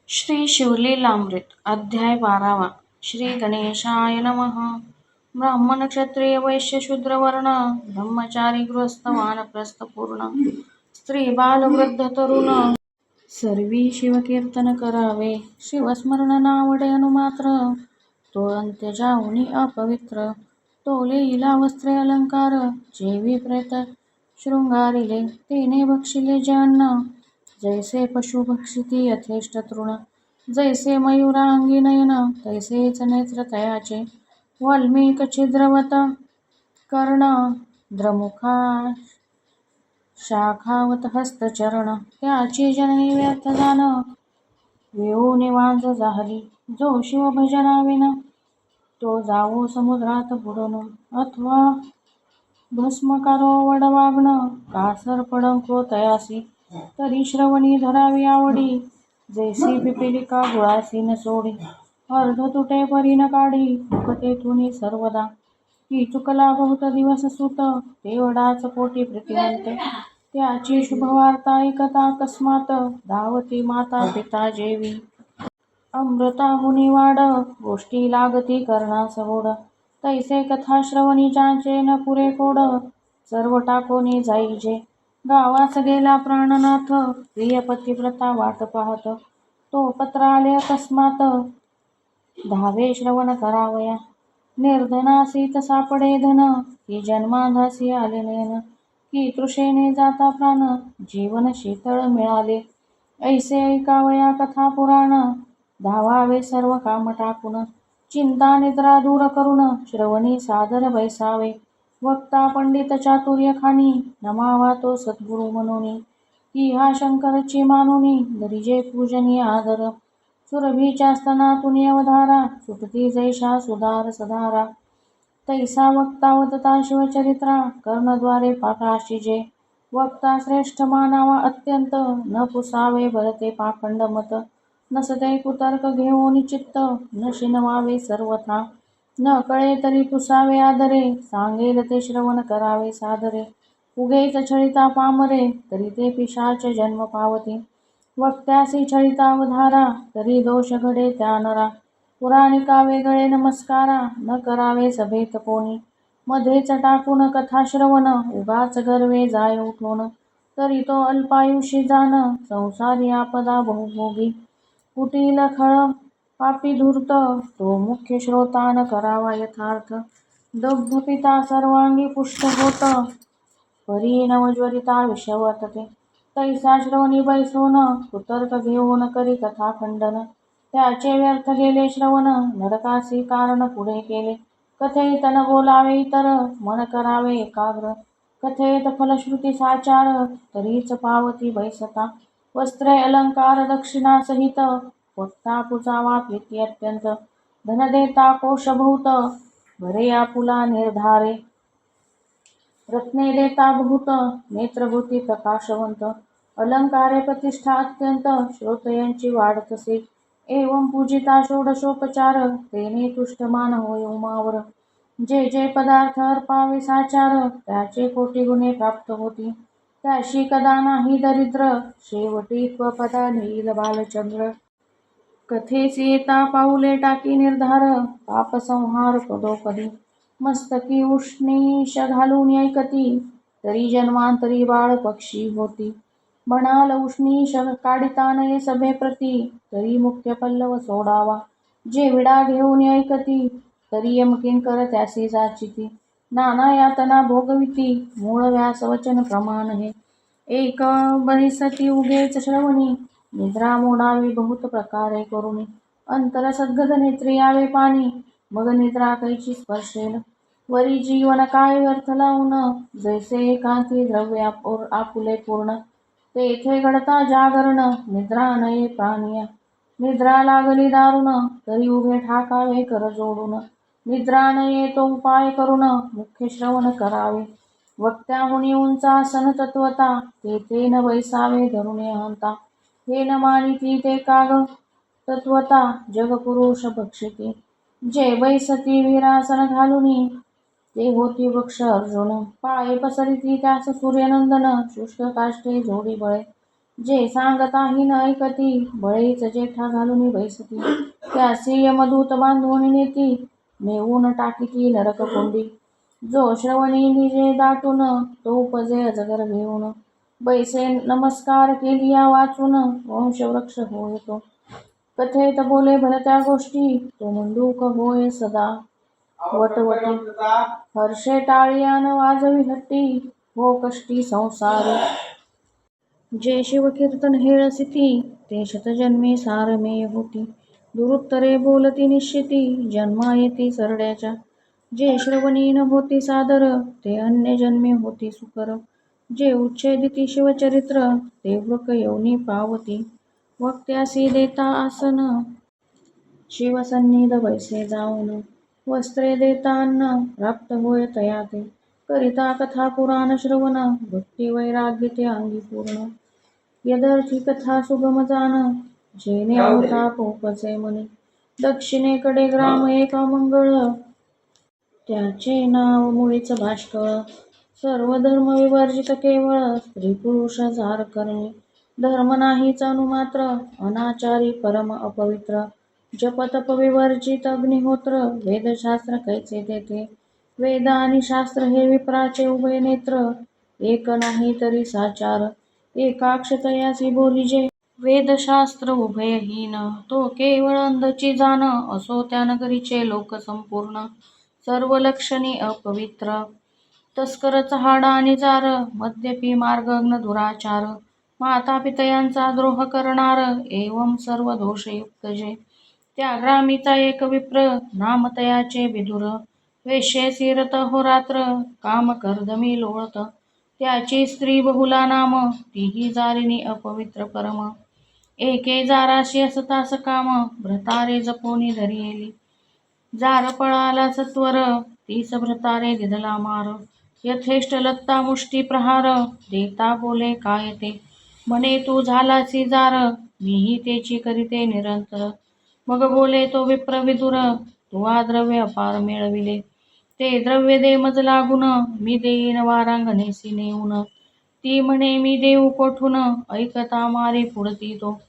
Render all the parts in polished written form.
श्री शिवलीलामृत अध्याय 12वा. श्री गणेशाय नमः. ब्राह्मण क्षत्रिय वैश्य शूद्र वर्ण ब्रह्मचारी गृहस्थ वानप्रस्थ पूर्ण स्त्री बाल वृद्ध तरुण सर्वी शिवकीर्तन करावे. शिवस्मरण नावडे अनुमात्र तो अंत्य जाऊनी अपवित्र. तो लेईला वस्त्रे अलंकार जेवी प्रेत शृंगारिले तेने बक्षिले जे अन्न जैसे पशु भक्षिती यथेष्ट तृण. जैसे मयुरांगी नयन तैसेच नेत्र तयाचे वाल्मिक छिद्रवत कर्ण द्रमुखा शाखावत हस्तचरण. त्याची जननी व्यर्थ जाण विहून वांज जाहली. जो शिव भजनाविना तो जावो समुद्रात बुडून. अथवा भस्म करो वडवाग्न कासर पडंको तयासी. तरी श्रवणी धरावी आवडी जैसी पिपीलिका गुळासी न सोडी. अर्ध तुटे परी न काढी मुखतेथुनी सर्वदा. की चुकला बहुत दिवस सुत तेवढाच पोटी प्रीतिवंत. त्याची शुभवार्ता ऐकता अकस्मात धावती माता पिता जेवी. अमृताहुनी वाढ गोष्टी लागती करणास गोड. तैसे कथा श्रवणी ज्याचे न पुरे कोड सर्व टाकोनी जाई जे. गावास गेला प्राणनाथ प्रिय पतिव्रता वाट पाहत. तो पत्र आले अकस्मात धावे श्रवण करावया. निर्धनासीत सापडे धन की जन्माधासी आले नयन. की तृषेने जाता प्राण जीवन शीतळ मिळाले. ऐसे ऐकावया कथा पुराण धावावे सर्व काम टाकून. चिंता निद्रा दूर करून श्रवणी सादर बैसावे. वक्ता पंडित चातुर्य खाणी नमावा तो सद्गुरु म्हणूनी. की हा शंकरची मानुनी दरिजे पूजनीय आदर. सुरभीच्या स्तनातून अवधारा सुटती जैशा सुधार सधारा. तैसा वक्ता वदता शिवचरित्रा कर्णद्वारे प्रकाशिजे. वक्ता श्रेष्ठ मानावा अत्यंत न पुसावे भरते पाखंड मत. नसते कुतर्क घेऊन चित्त न शिनवावे सर्वथा. न कळे तरी पुसावे आदरे सांगेल ते श्रवण करावे सादरे. उगेच छळिता पामरे तरी ते पिशाच जन्म पावती. वक्त्यासी छळिता अवधारा तरी दोष घडे त्या नरा. पुराणिका वेगळे नमस्कारा न करावे सभेत कोणी. मध्येच टाकून कथा श्रवण उगाच गर्वे जाय उठून. तरी तो अल्पायुषी जाण संसारी आपदा बहुभोगी. कुटील खळ पापी धूर्त तो मुख्य श्रोता न करावा यथार्थ. दग्ध पिता सर्वांगी पुष्ट होत परी नवज्वरिता विषवतते. तैसा श्रवणी बैसोन कुतर्क घेऊन करी कथा खंडन. त्याचे व्यर्थ गेले श्रवण नरकासी कारण पुढे केले. कथेत न बोलावे इतर मन करावे एकाग्र. कथेत फलश्रुती साचार तरीच पावती बैसता. वस्त्रे अलंकार दक्षिणा सहित वक्ता पुजावा प्रीती अत्यंत. धन देता कोश बहुत भरे आपुला निर्धारे. रत्ने देता बहुत नेत्रभूती प्रकाशवंत. अलंकारे प्रतिष्ठा अत्यंत श्रोतयांची वाढतसे. एवं पूजिता षोडशोपचार तेने तुष्टमान होय उमावर. जे जे पदार्थ अर्पावे साचार त्याचे कोटी गुणे प्राप्त होती. त्याशी कदा नाही दरिद्र शेवटी त्वपदा नेईल बालचंद्र. कथेस येता पाऊले टाकी निर्धार पापसंहार पदोपदी. मस्तकी उष्णीश घालून ऐकती तरी जन्मांतरी बाळ पक्षी होती. म्हणाल उष्णीश काढिता नये सभेप्रती तरी मुख्य पल्लव सोडावा. जे विडा घेऊन ऐकती तरी यमकिंकर त्यासी जाचिती. नाना यातना भोगविती मूळ व्यास वचन प्रमाण हे. एक बरिसती उगेच श्रवणी निद्रा मोडावी बहुत प्रकारे करुणी. अंतर सद्गत नेत्री यावे पाणी मग निद्रा कैची स्पर्शेल. वरी जीवन काय व्यर्थ लावून जैसे एकांती द्रव्य आपुले पूर्ण. तेथे घडता जागरण निद्रा नये प्राणिया. निद्रा लागली दारुण तरी उभे ठाकावे कर जोडून. निद्रा नये तो उपाय करून मुख्य श्रवण करावे. वक्त्याहुनी उंचासन तत्वता तेथे न बैसावे धरुणे अहंता. हे न मानिती ते काग तत्वता जगपुरुष भक्षिती. जे बैसती वीरासन घालुनी ते होती वृक्ष अर्जुन. पाये पसरिती त्यास सूर्यनंदन शुष्क काष्टे जोडी बळे. जे सांगताही न ऐकती, बळीच जेठा घालून बैसती. त्यासी यमदूत बांधून नेती, नेऊन टाकीती नरककुंडी. जो श्रवणी निजे दाटून, तो उपजे अजगर घेऊन. बैसे नमस्कार केलिया वाचून, वंशवृक्ष होय तो. कथेत बोले भलत्या गोष्टी, तो मंडूक होय सदा. वटवटी हर्षे टाळियान वाजवी हट्टी, हो कष्टी संसारी. जे शिवकीर्तन हेळसिती, ते शतजन्मे सारमेय होती. दुरुत्तरे बोलती निश्चिती, जन्मा येती सरड्याच्या. जे श्रवणी न होती सादर, ते अन्यजन्मे होती सुकर. जे उच्छेदिती शिवचरित्र, ते वृक योनी पावती. वक्त्यासी देता आसन, शिवसन्निध बैसे जाऊन. वस्त्रे देता अन्न, प्राप्त होय तया ते. करिता कथा पुराण श्रवण, भक्ती वैराग्य ते अंगी पूर्ण. यदर्थी कथा सुगम जान, जेणे अनुताप उपजे मनी. दक्षिणेकडे ग्राम एक अमंगळ, त्याचे नाव मुळीच भाष्कळ. सर्व धर्म विवर्जित केवळ, स्त्री पुरुष जार करणी. धर्म नाहीच अनुमात्र, अनाचारी परम अपवित्र. जपतप विवर्जित अग्निहोत्र, वेदशास्त्र कैचे तेथे. वेद आणि शास्त्र हे विप्राचे उभय नेत्र, एक नाही तरी साचार. एकाक्ष तयासी बोलिजे, वेदशास्त्र उभयहीन. तो केवळ अंधची जाण, असो त्या नगरीचे लोक संपूर्ण. सर्व लक्षणी अपवित्र, तस्कर चहाडा आणि जार. मद्यपी मार्गग्न दुराचार, माता पितयांचा द्रोह करणार. एवं सर्व दोषयुक्त जे, त्या ग्रामीचा एक विप्र, नाम तयाचे विदुर. वेश्येसी रत होरात्र, काम कर्दमी लोळत. त्याची स्त्री बहुला नाम, तीही जारिणी अपवित्र परम. एके जाराशी असता सकाम, भ्रतारे जपोनी धरियेली. जार पळाला सत्वर, तीस भ्रतारे दिधला मार. यथेष्ट लत्ता मुष्टी प्रहार, देता बोले काय ते. म्हणे तू झालासी जार, मीही तेची करीते निरंतर. मग बोले तो विप्र विदुर, तुवा द्रव्य अपार मिळविले. ते द्रव्य दे मज लागून, मी देईन वारांगणेसी नेऊन. ती म्हणे मी देऊ कोठून, ऐकता मारी पुढती तो.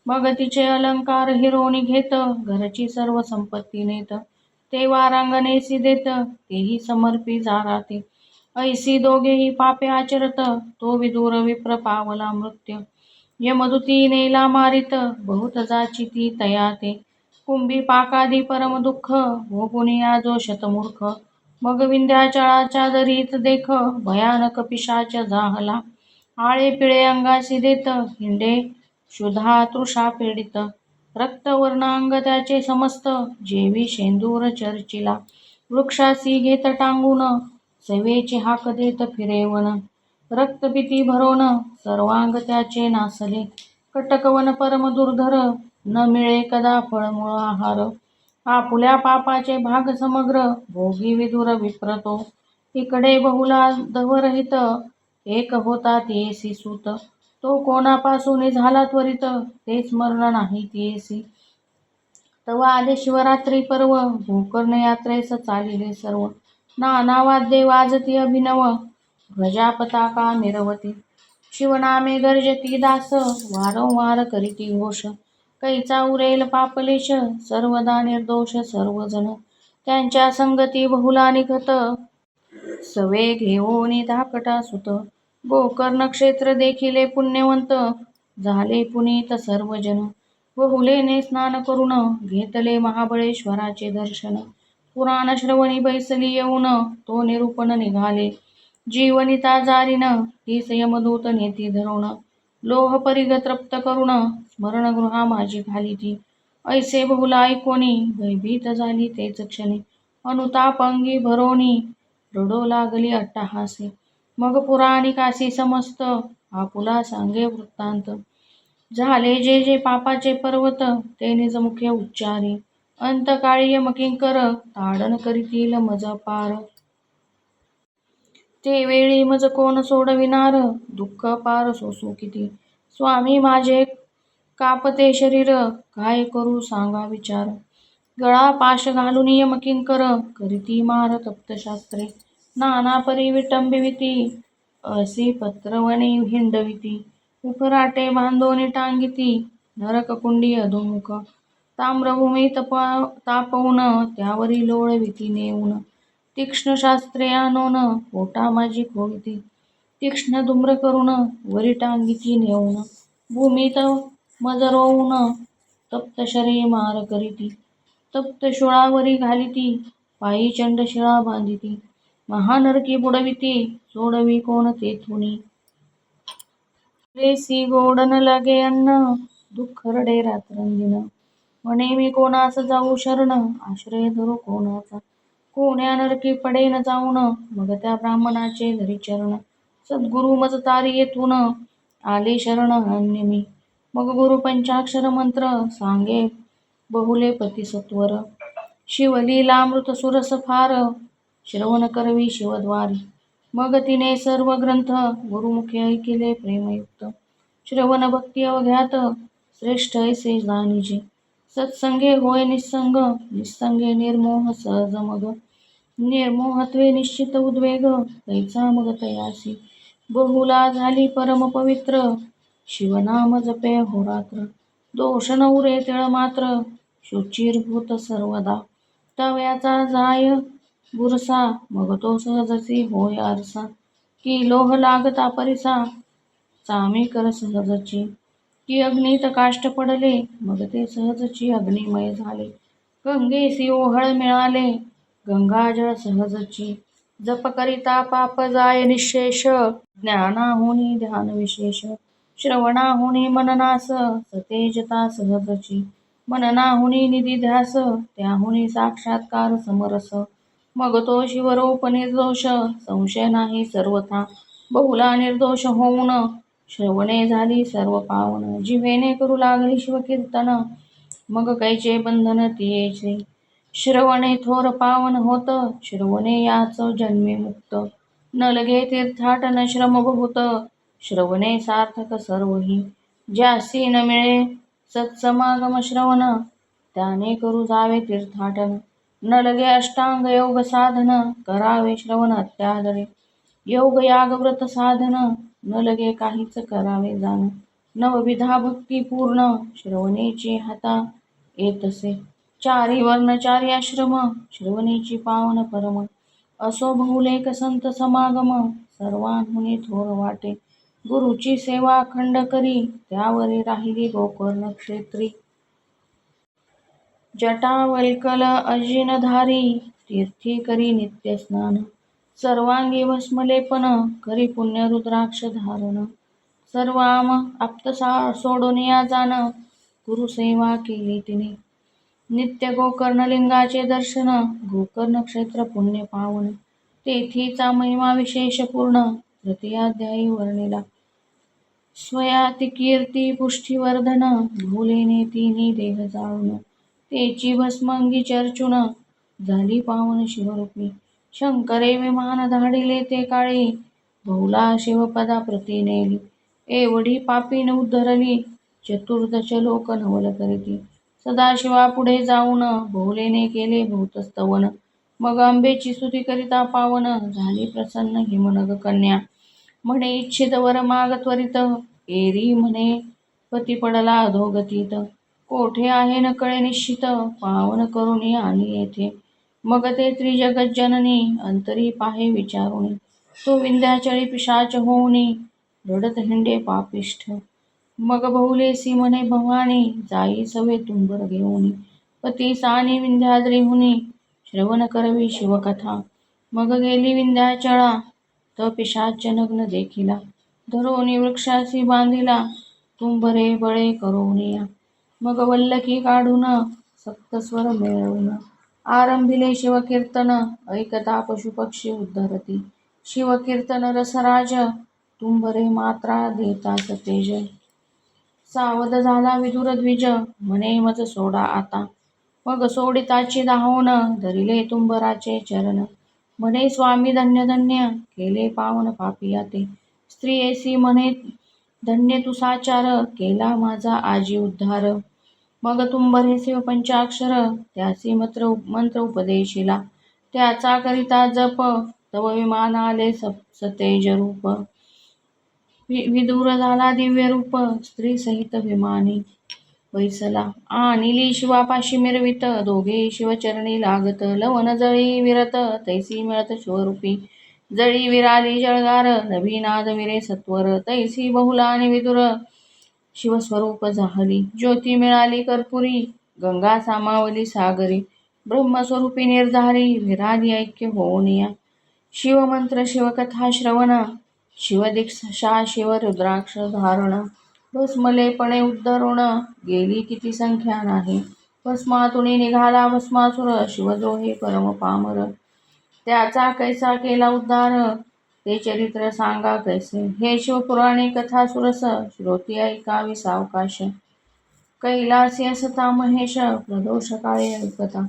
मग तिचे अलंकार हिरोनी घेत, घरची सर्व संपत्ती नेत. ते वारांगणेसी देत, तेही समर्पी जाराते. ऐसी दोघेही पापे आचरत, तो विदुर विप्र पावला मृत्य. यमदूती नेला मारित, बहुत जाची ती तया ते. कुंभी पाकादी परम दुःख, भोगुनिया जो शतमूर्ख. मग विंध्याचळाच्या दरीत देख, भयानक पिशाच जाहला. आळे पिळे अंगासी देत, हिंडे क्षुधा तृषा पीडित. रक्तवर्ण अंग त्याचे समस्त, जेवी शेंदूर चर्चिला. वृक्षासी घेत टांगून, सेवेची हाक देत फिरेवन. रक्तपिती भरोन, सर्वांग त्याचे नासले. कटकवन परम दुर्धर, न मिळे कदा फळमूळ आहार. आपुल्या पापाचे भाग समग्र, भोगी विदुर विप्र तो. इकडे बहुला दवरहित, एक होता तियेसी सूत. तो कोणापासून झाला त्वरित, ते स्मरण नाही तियेसी. तवा आले शिवरात्री पर्व, गोकर्ण यात्रेस चालिले सर्व. नाना वाद्ये वाजती अभिनव, ध्वजा पताका मिरवती. शिवनामे गर्जती दास, वारंवार करीती घोष. कैचा उरेल पापलेश, सर्वदा निर्दोष सर्वजण. त्यांच्या संगती बहुला निघत, सवे घेऊनी धाकटा सुत. गोकर्ण क्षेत्र देखिले पुण्यवंत, झाले पुनीत सर्वजन. बहुलेने स्नान करून, घेतले महाबळेश्वराचे दर्शन. पुराण श्रवणी बैसली येऊन, तो निरूपण निघाले. जीवनिता जारीन, तीस यमदूत नेती धरून. लोह परिग तृप्त करून, स्मरणगृहा माझी घाली ती. ऐसे बहुला ऐकोनी, भयभीत झाली तेच क्षणी. अनुताप अंगी भरोनी, रडो लागली अट्टहासी. मग पुराणिकासी समस्त, आपुला सांगे वृत्तांत. झाले जे जे पापाचे पर्वत, ते निज मुखे उच्चारी. अंतकाळी यमकिंकर, ताडण करीतील मज पार. ते वेळी मज कोण सोडविनार, दुःख पार सोसू किती. स्वामी माझे कापते शरीर, काय करू सांगा विचार. गळा पाश घालून यमकिंकर, करीती मार तप्तशास्त्रे. नाना परी विटंबिविती, असी पत्रवणी हिंडविती. उफराटे बांधोनी टांगिती नरककुंडी अधोमुख ताम्रभूमी तापवून त्यावरी लोळविती नेऊन तीक्ष्ण शास्त्रे आणून पोटा माझी खोविती तीक्ष्ण धूम्र करून वरी टांगिती नेऊन भूमीत मज रोवून तप्त शरीर मार करीती तप्त शूळावरी घालिती पायी चंडशिळा बांधिती महानरकी बुडविती सोडवी कोण तेथुनी रेसी गोड न लागे अन्न दुःख रडे रात्रंदिन म्हणे मी कोणास जाऊ शरण आश्रय धरू कोणाचा कोण्या नरकी पडेन जाऊन मग त्या ब्राह्मणाचे धरी चरण सद्गुरु मज तारी येथून आले शरण अन्य मी मग गुरु पंचाक्षर मंत्र सांगे बहुले पती सत्वर शिवलीलामृत सुरस फार श्रवण करवी शिवद्वारी मग तिने सर्व ग्रंथ गुरुमुखे ऐकिले प्रेमयुक्त श्रवण भक्ती अवघ्यात श्रेष्ठ ऐसे जाणीजे सत्संगे होय निस्संग निस्संगे निर्मोह सहज मग निर्मोहत्वे निश्चित उद्वेग कैचा मग तयासी बहुला झाली परम पवित्र शिवनाम जपे होरात्र दोष न उरे तिळ मात्र शुचिर्भूत सर्वदा तव्याचा जाय बुरसा मग तो सहजची होय आरसा की लोह लागता परिसा चामी कर सहजची की अग्नीत काष्ट पडले मग ते सहजची अग्निमय झाले गंगेसी ओहळ मिळाले गंगाजळ सहजची जप करिता पाप जाय निशेष ज्ञानाहुनी ध्यान विशेष श्रवणाहुनी मननास सतेजता सहजची मननाहुनी निधी ध्यास त्याहुनी साक्षात्कार समरस मग तो शिवरूप निर्दोष संशय नाही सर्वथा बहुला निर्दोष होऊन श्रवणे झाली सर्व पावन जिव्हेने करू लागली शिवकीर्तन मग कैचे बंधन तियेचे श्रवणे थोर पावन होत श्रवणे याच जन्मे मुक्त न लगे तीर्थाटन श्रम बहुत श्रवणे सार्थक सर्वही ज्यासी न मिळे सत्समागम श्रवण त्याने करू जावे तीर्थाटन न लगे अष्टांग योग साधन करावे श्रवण अत्यादरे योग याग व्रत साधन न लगे काहीच करावे जाण नवविधा भक्ती पूर्ण श्रवणेची हाता येतसे चारी वर्ण चारी आश्रम श्रवणेची पावन परम असो बहुलेक संत समागम सर्वांहुनी थोर वाटे गुरुची सेवा अखंड करी त्यावरी राहिली गोकर्ण क्षेत्री जटावल्कल अजिनधारी तीर्थी करी नित्य स्नान सर्वांगी भस्मलेपन करी पुण्य रुद्राक्ष धारण सर्वाम आप्तसा सोडून या जाण गुरुसेवा केली तिने नित्य गोकर्ण लिंगाचे दर्शन गोकर्ण क्षेत्र पुण्य पावन तेथीचा महिमा विशेष पूर्ण तृतीयाध्यायी वर्णिला स्वयाती कीर्ती पुष्टीवर्धन भूलेने तिन्ही देह जाळून तेची भस्मंगी चर्चून झाली पावन शिवरूपी शंकरे विमान धाडिले ते काळी बहुला शिवपदा प्रती नेली एवढी पापीन उद्धरली चतुर्दश लोक नवल करीती सदाशिवा पुढे जाऊन बहुलेने केले भूतस्तवन मग अंबेची स्तुती करिता पावन झाली प्रसन्न हिमनग कन्या म्हणे इच्छित वर माग त्वरित एरी म्हणे पती पडला अधोगतीत कोठे आहे न कळे निश्चित पावन करुणी आणि येथे मग ते त्रिजगत जननी अंतरी पाहे विचारुनी तो विंध्याचळी पिशाच होऊनी रडत हिंडे पापिष्ठ मग बहुलेसी म्हणे भवानी जाई सवे तुंबर घेऊनी पती सानी विंध्याद्रीहुनी श्रवण करवी शिवकथा मग गेली विंध्याचळा त पिशाच नग्न देखिला धरोनी वृक्षासी बांधिला तुंबरे बळे करोनिया मग वल्लकी काढून सप्तस्वर मिळवून आरंभिले शिवकीर्तन ऐकता पशुपक्षी उद्धरती शिवकीर्तन रसराज तुंबरे मात्रा देता सतेज सावध झाला विदुर द्विज म्हणे मज सोडा आता मग सोडिताची धावून धरिले तुंबराचे चरण म्हणे स्वामी धन्य धन्य केले पावन पापिया ते स्त्रियेसी म्हणे धन्य तू साचार केला माझा आजी उद्धार मग तुंबरे शिव पंचाक्षर त्यासी मंत्र उपदेशिला त्याचा करिता जप तव विमान आले सतेज रूप विदुर झाला दिव्य रूप स्त्री सहित विमानी बैसला आणिली शिवापाशी मिरवित दोघे शिवचरणी लागत लवन जळी विरत तैसी मिळत शिवरूपी जळी विराली जळगार नभीनाद विरे सत्वर तैसी बहुला आणि विदुर शिवस्वरूप जाहली ज्योती मिळाली कर्पुरी गंगा सामावली सागरी ब्रह्मस्वरूपी निर्धारी विराली ऐक्य होऊनिया शिवमंत्र शिवकथा श्रवण शिवदीक्षा शिवरुद्राक्ष धारण भस्मलेपणे उद्धरुण गेली किती संख्या नाही भस्मातून निघाला भस्मासुर शिवद्रोही परम पामर त्याचा कैसा केला उद्धार ते चरित्र सांगा कैसे हे शिवपुराणी कथा सुरस श्रोती ऐकावी सावकाश कैलासी असता महेश प्रदोष काळे ऐकता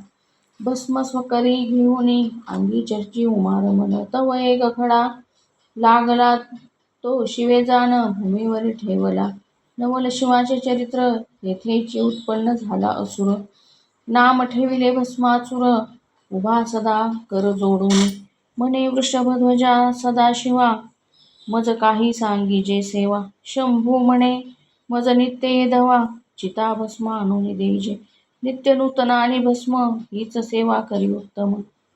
भस्म स्वकरी घेऊनी अंगी चर्ची उमारमन तव एक खडा लागला तो शिवे जाण भूमीवर ठेवला नवल शिवाचे चरित्र तेथेची उत्पन्न झाला असुर नाम ठेविले भस्मासुर उभा सदा कर जोडून म्हणे वृषभध्वजा सदाशिवा मज काही सांगीजे सेवा शंभू म्हणे मज नित्य ये धवा चिता भस्म आणून देजे नित्य नूतन आणि भस्म हीच सेवा करी उत्तम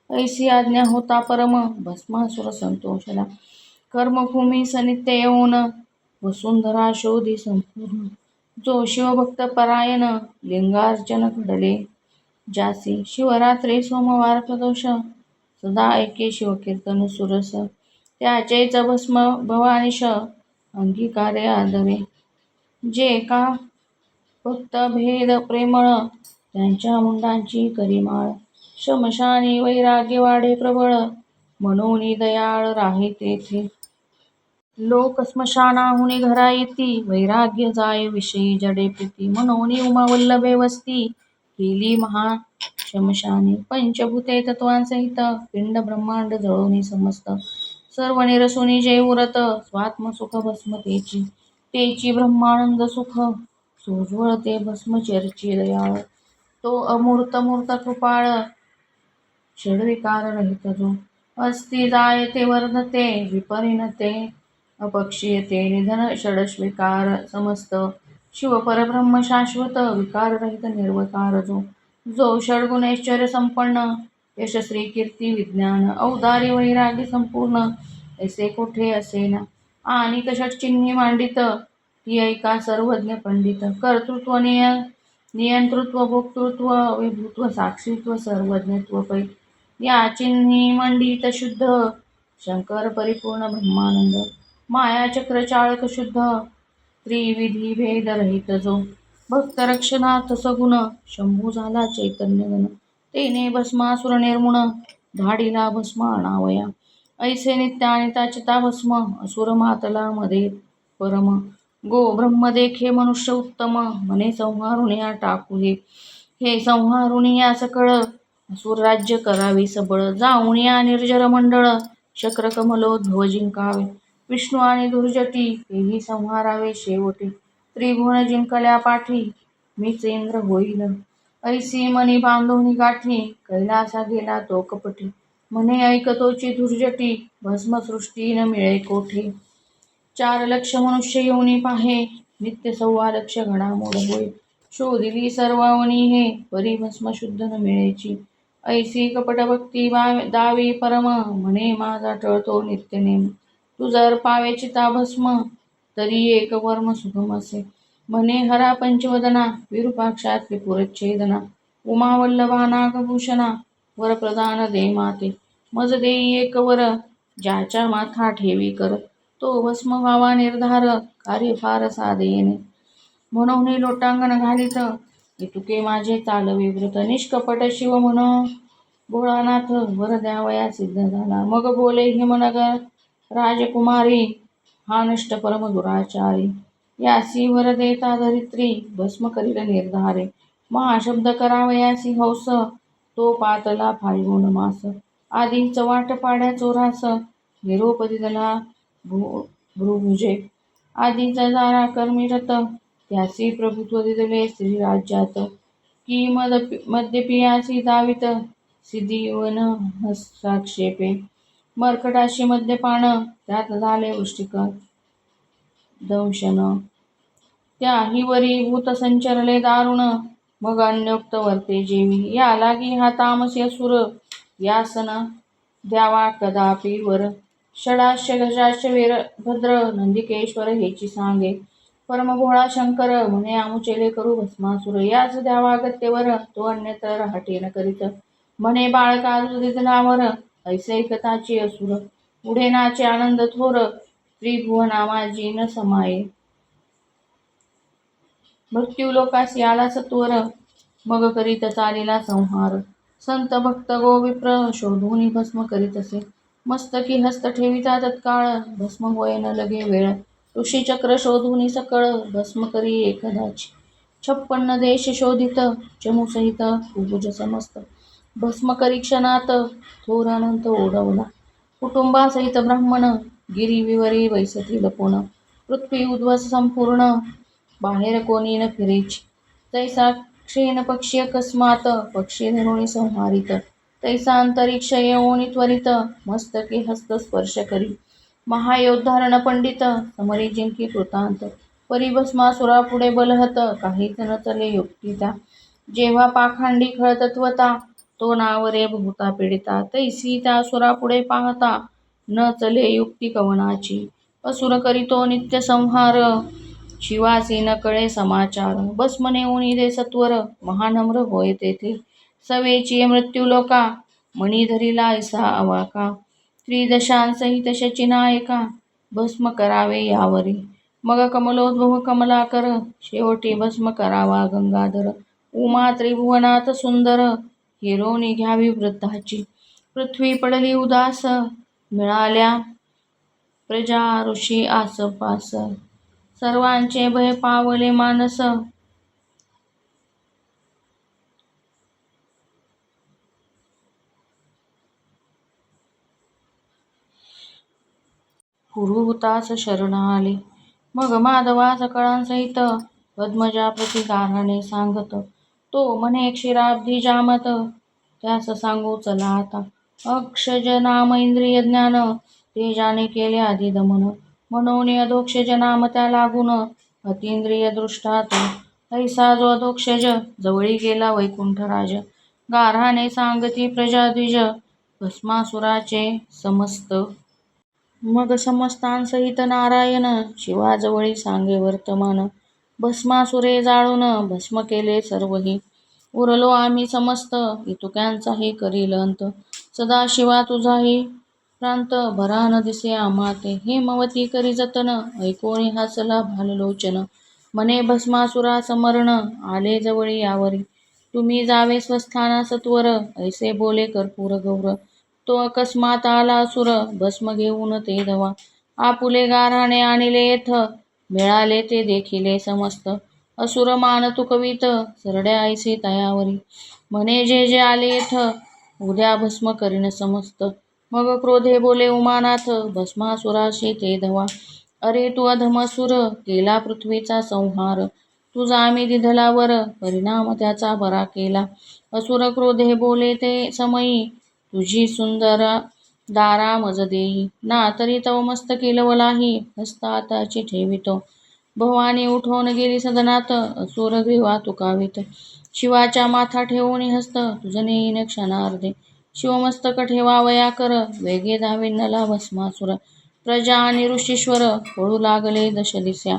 ऐसी आज्ञा होता परम भस्मासुर संतोषला कर्मभूमी सनित्य येऊन वसुंधरा शोधी संपूर्ण जो शिवभक्त परायण लिंगार्चन घडले जासी शिवरात्री सोमवार प्रदोष सदा ऐके शिवकीर्तन सुरस त्याचेच भस्म भवानीश अंगीकारे आदरे जे का भक्त भेद प्रेमळ त्यांच्या मुंडांची करिमाळ शमशानी वैराग्य वाढे प्रबळ मनोनी दयाळ राहे तेथे लोक स्मशानाहुनी घरा येती वैराग्य जाय विषयी जडे प्रीती मनोनी उमा वल्लभे वस्ती केली महा शमशानी पंचभूते तत्वांसहित पिंड ब्रह्मांड जळोनी समस्त सर्व निरसुनी जे उरत स्वात्मसुख भस्म तेची ब्रह्मानंद सुख सोज्वळते भस्म चर्ची दयाळ तो अमूर्त मूर्त कृपाळ षड्विकार रहित जो अस्ति जायते वर्धते विपरिणते अपक्षीयते निधन षडस्विकार समस्त शिव परब्रह्म शाश्वत विकार रहित निर्वकार जो षड्गुणैश्वर्य संपन्न यशस्वी कीर्ती विज्ञान औदार्य वैराग्य संपूर्ण ऐसे कोठे असेना आणि षटचिन्ही मांडित ती ऐका सर्वज्ञ पंडित कर्तृत्व नियंतृत्व भोक्तृत्व विभूत्व साक्षीत्व सर्वज्ञत्व पै या चिन्ही मंडित शुद्ध शंकर परिपूर्ण ब्रह्मानंद मायाचक्र चाळक शुद्ध त्रिविधी भेद रहित जो भक्त रक्षणार्थ सगुण शंभू झाला चैतन्यगण तेने भस्मासुर निर्मुण धाडीला भस्म आणावया ऐसे नित्य आणि चिता भस्म असुर मातला मध्ये परम गो ब्रह्म देखे मनुष्य उत्तम मने संहारुन या टाकू हे संहारुन या सकळ असुर राज्य करावे सबळ जाऊन या निर्जर मंडळ शक्र कमलोद्भव जिंकावे विष्णू आणि दुर्जटी तेही संहारावे शेवटी त्रिभुवन जिंकल्या पाठी मीच इंद्र होईल ऐसी मनी बांधोनी गाठी कैलासा गेला तो कपटी म्हणे ऐकतोची दुर्जटी भस्मसृष्टी न मिळे कोठे 4 लक्ष मनुष्य येऊनी पाहे नित्य 1.25 लक्ष घडामोड होय शोधिली सर्वावनी हे परी भस्म शुद्ध न मिळेची ऐसी कपट भक्ती दावी परम म्हणे माझा टळतो नित्यनेम तू जर पावे चिता भस्म तरी एक वर्म सुगम असे म्हणे हरा पंचवदना विरूपाक्षा त्रिपुरच्छेदना उमावल्लभा नागभूषणा वरप्रदान दे माते मज देई एक वर ज्याच्या माथा ठेवी कर तो भस्म व्हावा निर्धार कार्य फार साधेने म्हणून लोटांगण घालित इतुके माझे चालवे व्रत निष्कपट शिव म्हण भोळानाथ वर द्यावया सिद्ध झाला मग बोले हिमनगर राजकुमारी हा नष्ट परम दुराचारी यासी वर देता धरित्री भस्म करील निर्धारे महाशब्द करावयासी हौस तो पातला फाल्गुन मास आधीच वाट पाड्या चोरास निरोप दिला भ्रुभुजे आधीचा जारा कर्मीरत त्यासी प्रभुत्व दिले श्रीराज्यात की मद्यपियासी दावित सिद्धिवन हस्ताक्षेपे मर्कटाशी मद्यपान त्यात झाले वृष्टिक दंशन त्याही वरी भूत संचरले दारुण मग अन्योक्त वर्ते जेवी या लागी हा तामसी असुर यासन द्यावा कदापि वर षडाश्य गजाश्य वीरभद्र नंदिकेश्वर हेची सांगे परम भोळा शंकर म्हणे आमुचेले करू भस्मासुर याच द्यावा अगत्यवर तो अन्यत्र राहटे न करीत म्हणे बाळका दुर्दिनावर ऐसे कथाची असुर पुढे नाचे आनंद थोर त्रिभुवना माझी न समाये मृत्यू लोकासी आला सत्वर मग करीत चालिला संहार संत भक्त गोविप्र शोधून भस्म करीत असे मस्तकी हस्त ठेविता तत्काळ भस्म होय न लगे वेळ ऋषीचक्र शोधून सकळ भस्म करी एकदाची 56 देश शोधित चमूसहित कुबुज समस्त भस्म करी क्षणात थोर अनंत ओढवला कुटुंबासहित ब्राह्मण गिरी विवरी वैसती लपून पृथ्वी उद्ध्वस संपूर्ण बाहेर कोणी न फिरेची तैसा क्षीण पक्षी अकस्मात पक्षी धरुणी संहारित तैसा अंतरिक्ष येऊन त्वरित मस्तकी हस्त स्पर्श करी महायोद्धारण पंडित समरी जिंकी कृतांत परिभस्मासुरा पुढे बलहत काहीच न चले युक्ती त्या जेव्हा पाखांडी खळतत्वता तो नावरे भूता पीडिता तैसी त्या असुरा पुढे पाहता न चले युक्ती कवनाची असुर करीतो नित्य संहार शिवासी न कळे समाचार भस्म नेऊन दे सत्वर महानम्र होय तेथे सवेची मृत्यू लोका मणी धरिला ऐसा अवाका त्रिदशांसहित शचीनायका भस्म करावे यावरी मग कमलोद्भव कमलाकर शेवटी भस्म करावा गंगाधर उमा त्रिभुवनात सुंदर हिरोनी घ्यावी वृद्धाची पृथ्वी पडली उदास मिळाल्या प्रजा ऋषी आसपास सर्वांचे भय पावले मानस पुरुहुतास शरण आले मग माधवास कळांसहित पद्मजा प्रतिकाराने सांगत तो म्हणे क्षीराब्धी जामत त्यास सांगू चला आता अक्षज नाम इंद्रिय ज्ञान तेजाने केले आधी दमन म्हणून अधोक्षज नाम त्या लागून अतींद्रिय दृष्टा तो ऐसा जो अधोक्षज जवळी गेला वैकुंठराज गाऱ्हाणे सांगती प्रजाद्विज भस्मासुराचे समस्त मग समस्तांसहित नारायण शिवाजवळी सांगे वर्तमान भस्मासुरे जाळून भस्म केले सर्वही उरलो आम्ही समस्त इतुक्यांचाही करील अंत सदाशिवा तुझाही प्रांत भरा न दिसे आमाते हेमवती करी जतन ऐकोणी हसला भाललोचन म्हणे भस्मासुरा समरण आले जवळी यावरी तुम्ही जावे स्वस्थाना सत्वर ऐसे बोले कर्पूर गौर तो अकस्मात आला असुर भस्म घेऊन ते धवा आपुले गाऱ्हाणे आणिले येथ मिळाले ते देखिले समस्त असुर मान तुकवीत सरड्या ऐसे तयावरी म्हणे जे जे आले येथ उद्या भस्म करीन समस्त मग क्रोधे बोले उमानाथ भस्मासुराशी ते धवा अरे तू अधमसुर केला पृथ्वीचा संहार तुझा आम्ही दिधलावर परिणाम त्याचा बरा केला असुर क्रोधे बोले ते समयी तुझी सुंदर दारा मज देई ना तरी तव मस्तकी लवलाही हस्ताताची ठेवितो भवानी उठवून गेली सदनात असुर ग्रीवा तुकावित शिवाच्या माथा ठेवून हस्त तुझनेईन क्षणार्धे शिवमस्तक ठेवावया कर वेगे धाविन्नला भस्मासुर प्रजा आणि ऋषीश्वर पळू लागले दशदिस्या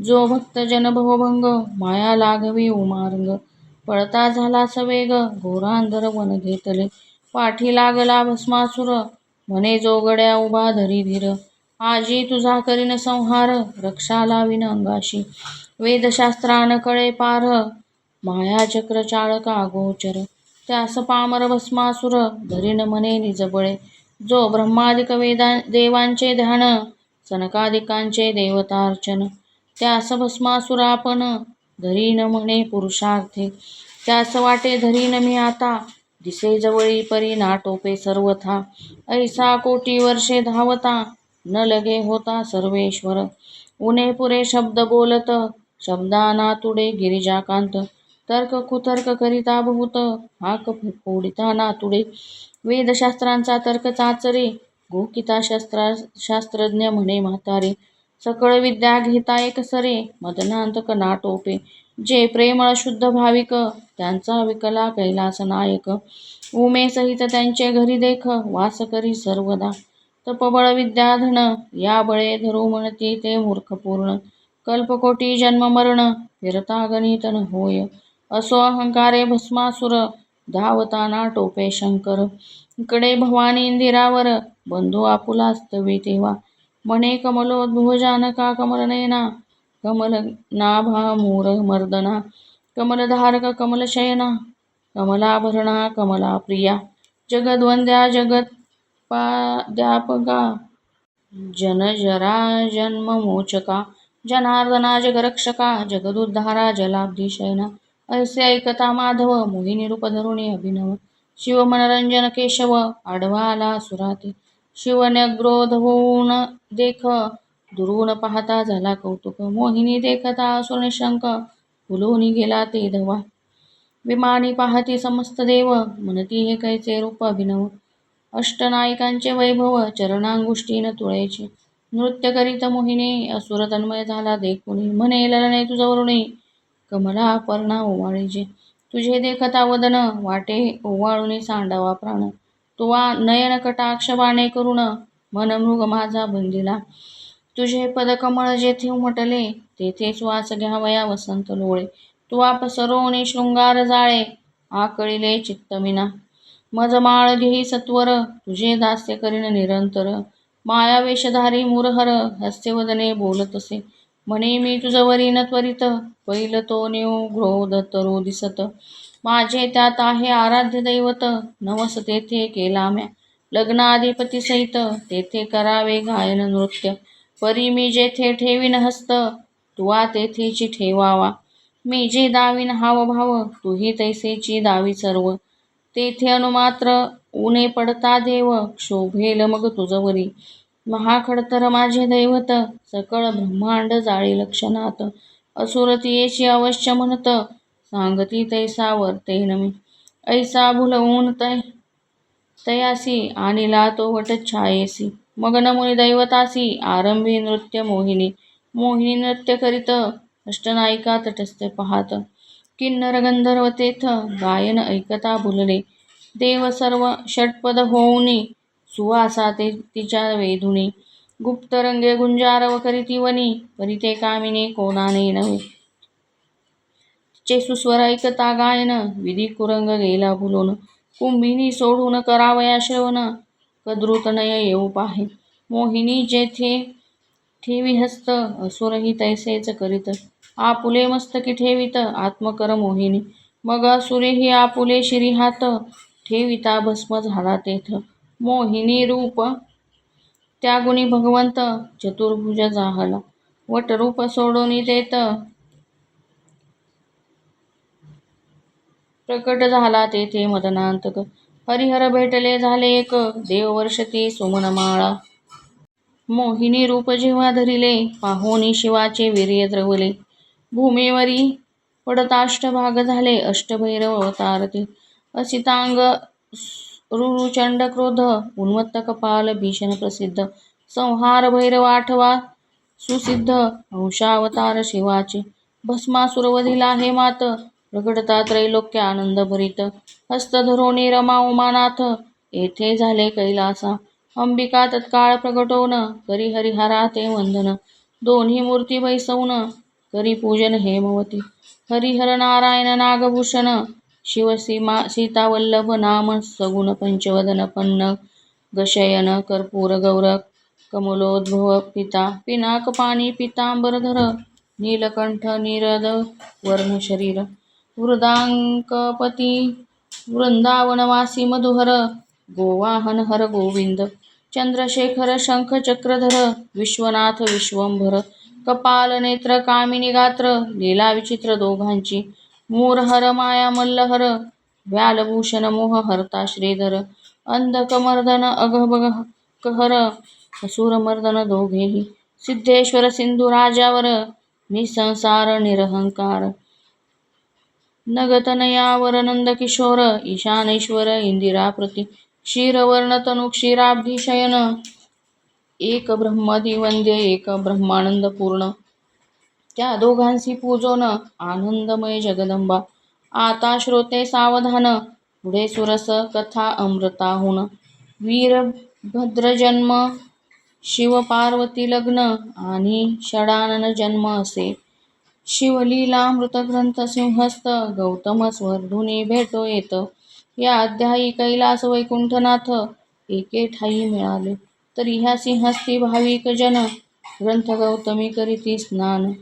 जो भक्त जन भवभंग माया लागवी उमारंग पळता झाला सवेग घोरांधर वन घेतले पाठी लागला भस्मासुर म्हणे जो गड्या उभा धरी धीर आजी तुझा करीन संहार रक्षा लावीन अंगाशी वेदशास्त्रान कळे पार मायाचक्र चाळका गोचर त्यास पामर भस्मासुर धरीन म्हणे निजबळे जो ब्रह्मादिक देवांचे ध्यान सनकादिकांचे देवतार्चन त्यास भस्मासुर आपण धरीन म्हणे पुरुषार्थे त्यास वाटे धरीन मी आता दिसे जवळी परी नाटोपे सर्वथा ऐसा कोटी वर्षे धावता न लगे होता सर्वेश्वर उणे पुरे शब्द बोलत शब्दाना तुडे गिरिजाकांत तर्क कुतर्क करिता बहुत हाक फोडिता नातुडे वेदशास्त्रांचा तर्क चाचरे गोकिता शास्त्रज्ञ म्हणे म्हातारे सकळ विद्या घेता एकसरे, मदनांतक नाटोपे. जे प्रेमळ शुद्ध भाविक, त्यांचा विकला कैलास नायक. उमेसहित त्यांचे घरी देख, वास करी सर्वदा. तपबळ विद्याधन, या बळे धरू म्हणती ते मूर्ख पूर्ण. कल्पकोटी जन्म मरण, फिरता गणित न होय. असो अहंकारे भस्मासुर, धावता नाटोपे शंकर. इकडे भवानी इंदिरावर, बंधू आपुला स्तवी तेव्हा. म्हणे कमलोद्भव जानका कमलनयना, कमल नाभा मूर मर्दना. कमलधारक कमलशयना, कमलाभरणा कमला प्रिया. जगद्वंद्या जगत्पाद्यापका, जनजरा जन्ममोचका. जनार्दना जगरक्षका, जगदुद्धारा जलाब्धिशयना. ऐसे ऐकता माधव, मोहिनी रूप धरुणी अभिनव. शिव मनरंजन केशव, आडवा आला सुराती. शिवन्यग्रोध होऊन देख, दुरून पाहता झाला कौतुक. मोहिनी देखता असुर निशंक, फुलून गेला ते धवा. विमानी पाहती समस्त देव, म्हणती हे कैचे रूप अभिनव. अष्टनायिकांचे वैभव, चरणांगुष्टीन तुळेची. नृत्य करीत मोहिनी, असुर तन्मय झाला देखुनी. म्हणे ललने तुझ वरुणी, कमला पर्णा ओवाळीजे. तुझे देखता वदन, वाटे ओवाळूनी सांडावा प्राण. तुवा नयन कटाक्ष बाणे करुण, मन मृग माझा बंदिला. तुझे पद कमळ जेथे उमटले, तेथे श्वास घ्यावया वसंत लोळे. तुवा पसरोनी शृंगार जाळे, आकळिले चित्तमिना. मज माळ घेई सत्वर, तुझे दास्य करीन निरंतर. माया वेशधारी मुरहर, हास्यवदने बोलतसे. म्हणे मी तुझवरी न त्वरित, पैल तो निग्रोध तरो दिसत. माझे त्यात आहे आराध्य दैवत, नवस तेथे केला म्या. लग्नाधिपती सहित, तेथे करावे गायन नृत्य. परी मी जेथे ठेवीन हस्त, तुवा तेथेची ठेवावा. मी जे दावीन हावभाव, तुही तैसेची दावी सर्व. तेथे अनुमात्र ऊने पडता देव, क्षोभेल मग तुझवरी. महाखडतर माझे दैवत, सकळ ब्रह्मांड जाळी लक्षणात. असुर तियेची अवश्य म्हणत, सांगती तैसा वर्तेन मी. ऐसा भुलवून तयासी, आणिला तो वट छायेसी. मग नमुनी दैवतासी, आरंभी नृत्य मोहिनी. मोहिनी नृत्य करीत, अष्टनायिका तटस्थ पाहात. किन्नर गंधर्व तेथ, गायन ऐकता भुलले. देव सर्व षटपद होऊनी, सुवासा ते तिच्या वेधुनी. गुप्त रंगे गुंजारव करीती वनी, परिते कामिनी कोणाने नव्हे. तिचे सुस्वर ऐकता गायन, विधी कुरंग गेला भुलून. कुंभिनी सोडून करावया श्रवण, कद्रुत नय येऊ पाहे. मोहिनी जेथे ठेवी हस्त, असुरही तैसेच करीत. आपुले मस्तकी ठेवीत, आत्मकर मोहिनी. मग असुरेही आपुले शिरी हात, ठेविता भस्म झाला तेथ. मोहिनी रूप त्यागुणी भगवंत, चतुर्भुज जाहला. वटरूप सोडून तेथ, प्रकट झाला तेथे मदनांतक. हरिहर भेटले झाले एक, देव वर्षती सुमनमाळा. मोहिनी रूप जेव्हा धरिले, पाहोनी शिवाचे वीर्य द्रवले. भूमीवरी पडताष्टभाग झाले, अष्टभैरव अवतार ते. असितांग रुरुचंड क्रोध, उन्मत्त कपाल भीषण प्रसिद्ध. संहार भैरव आठवा सुसिद्ध, अंशावतार शिवाचे. भस्मासुर वधिला हे मात, प्रगटता त्रैलोक्य आनंद भरित. हस्त धरोणी रमा उमानाथ, येथे झाले कैलासा. अंबिका तत्काळ प्रगटोन, करी हरिहरा ते वंदन. दोन्ही मूर्ती बैसवून, करी पूजन हेमवती. हरिहर नारायण नागभूषण, शिव सीतावल्लभ नाम सगुण. पंचवदन पन्नग शयन, कर्पूर गौर कमलोद्भव पिता. पिनाकपाणी पीतांबरधर, नीलकंठ नीरद वर्ण शरीर. वृदांकपती वृंदावनवासी मधुहर, गोवाहन हर गोविंद. चंद्रशेखर शंख चक्रधर, विश्वनाथ विश्वंभर. कपाल नेत्र कामिनी गात्र, लीला विचित्र दोघांची. मूरहर माया मल्लहर, व्यालभूषण मोह हरता श्रीधर. अंधकमर्दन अघबघ कहर, असुरमर्दन दोघेही. सिद्धेश्वर सिंधू राजावर, निसंसार निरहंकार. नगतनयावर नंदकिशोर, ईशानेश्वर इंदिराप्रती. क्षीरवर्ण तनु क्षीराब्धी शयन, एक ब्रह्मदी वंद्य एक ब्रह्मानंद पूर्ण, त्या दोघांसी पूजोन आनंदमय जगदंबा. आता श्रोते सावधान, पुढे सुरस कथा अमृताहून. वीरभद्र जन्म, शिव पार्वती लग्न, आणि षडानन जन्म असे. शिवलीलामृत ग्रंथ सिंहस्थ, गौतम स्वर्धुनी भेटो येत. या अध्यायी कैलास वैकुंठनाथ एके ठाई मिळाले. तरी ह्या सिंहस्थी भाविक जन, ग्रंथ गौतमी करीती स्नान.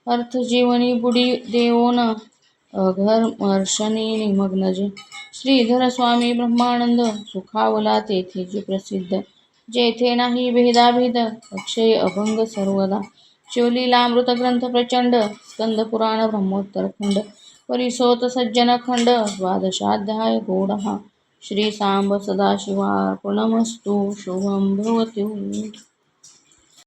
अर्थ जीवनी बुडी देवोन, अघर्मर्षणी निमग्न जे. श्रीधर स्वामी ब्रह्मानंद, सुखावला तेथे जे प्रसिद्ध. जेथे नाही भेदाभेद, अक्षय अभंग सर्वदा. शिवलीलामृत ग्रंथ प्रचंड, स्कंद पुराण ब्रह्मोत्तर खंड. परिसोत सज्जन खंड, द्वादशाध्याय गोड हा. श्री सांब सदाशिवार्पणमस्तु. शुभं भवतु.